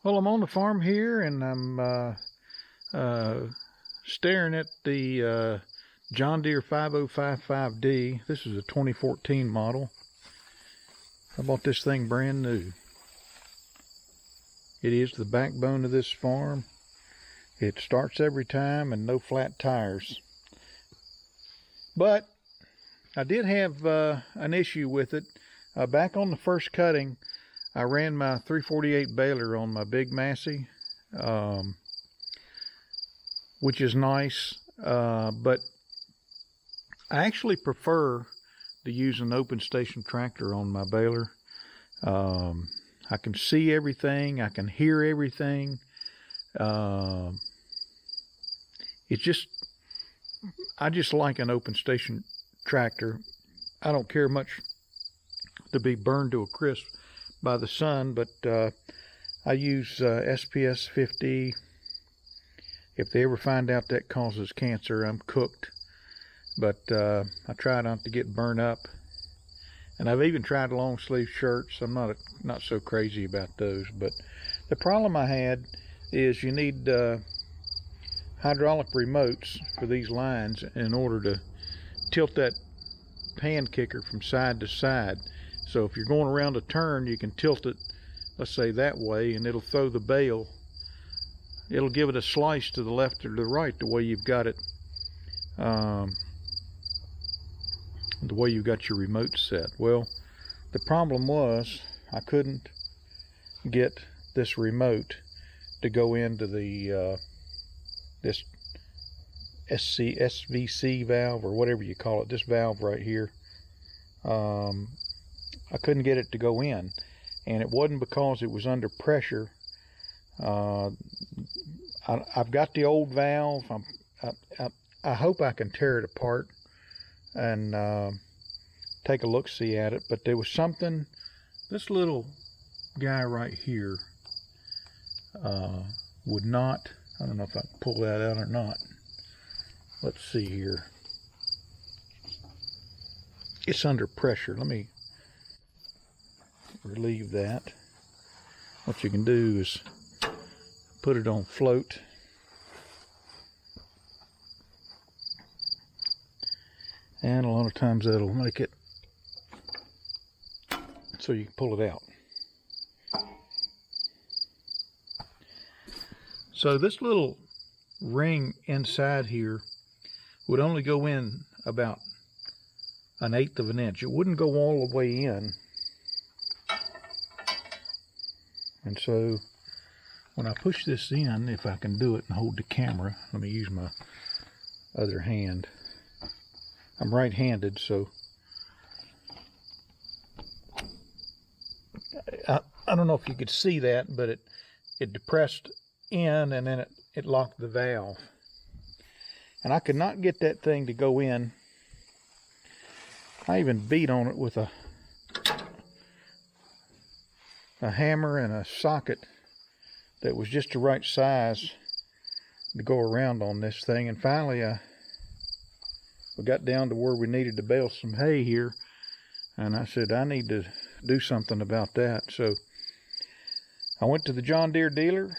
Well, I'm on the farm here, and I'm staring at the John Deere 5055D. This is a 2014 model. I bought this thing brand new. It is the backbone of this farm. It starts every time and no flat tires. But I did have an issue with it. Back on the first cutting, I ran my 348 baler on my big Massey, which is nice, but I actually prefer to use an open station tractor on my baler. I can see everything, I can hear everything. I just like an open station tractor. I don't care much to be burned to a crisp by the sun, but I use SPS 50. If they ever find out that causes cancer, I'm cooked. But I try not to get burned up, and I've even tried long sleeve shirts. I'm not so crazy about those. But the problem I had is you need hydraulic remotes for these lines in order to tilt that pan kicker from side to side. So if you're going around a turn, you can tilt it, let's say that way, and it'll throw the bale. It'll give it a slice to the left or the right, the way you've got it, the way you got your remote set. Well, the problem was I couldn't get this remote to go into the this SVC valve, or whatever you call it, this valve right here. I couldn't get it to go in, and it wasn't because it was under pressure. I've got the old valve. I hope I can tear it apart and take a look-see at it, but there was something, this little guy right here would not, I don't know if I can pull that out or not. Let's see here. It's under pressure. Let me relieve that. What you can do is put it on float, and a lot of times that'll make it so you can pull it out. So this little ring inside here would only go in about 1/8 of an inch. It wouldn't go all the way in. And so when I push this in, if I can do it and hold the camera, let me use my other hand. I'm right-handed, so I don't know if you could see that, but it depressed in, and then it locked the valve. And I could not get that thing to go in. I even beat on it with a hammer and a socket that was just the right size to go around on this thing. And finally we got down to where we needed to bale some hay here, and I said I need to do something about that. So I went to the John Deere dealer,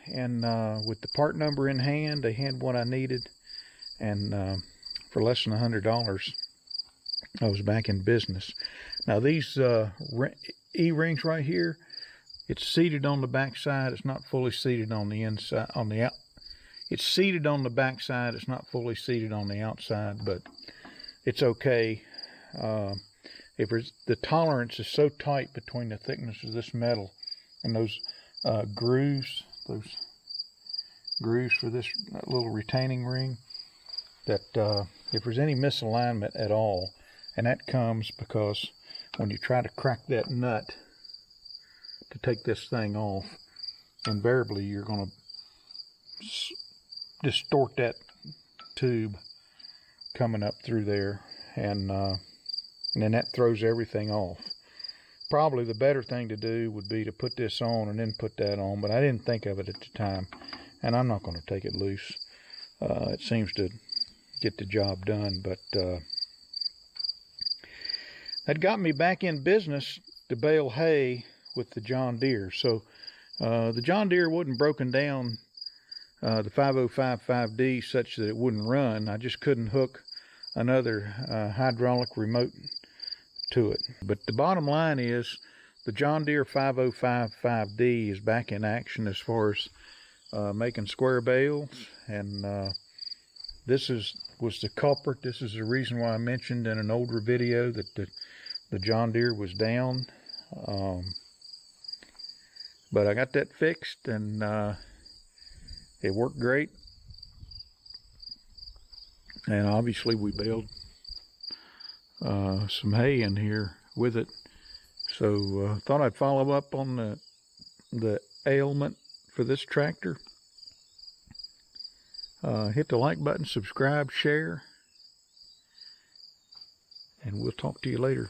and with the part number in hand, they had what I needed, and for less than $100 I was back in business. Now these E-rings right here, it's seated on the back side. It's not fully seated on the inside. It's seated on the back side. It's not fully seated on the outside, but it's okay. The tolerance is so tight between the thickness of this metal and those grooves for this little retaining ring, that if there's any misalignment at all, and that comes because when you try to crack that nut to take this thing off, invariably you're going to distort that tube coming up through there, and then that throws everything off. Probably the better thing to do would be to put this on and then put that on, but I didn't think of it at the time, and I'm not going to take it loose. It seems to get the job done, but that got me back in business to bale hay with the John Deere. So The John Deere wasn't broken down, the 5055D, such that it wouldn't run. I just couldn't hook another hydraulic remote to it. But the bottom line is the John Deere 5055D is back in action as far as making square bales, and this was the culprit. This is the reason why I mentioned in an older video that the John Deere was down. But I got that fixed, and it worked great. And obviously we baled some hay in here with it. So thought I'd follow up on the ailment for this tractor. Hit the like button, subscribe, share, and we'll talk to you later.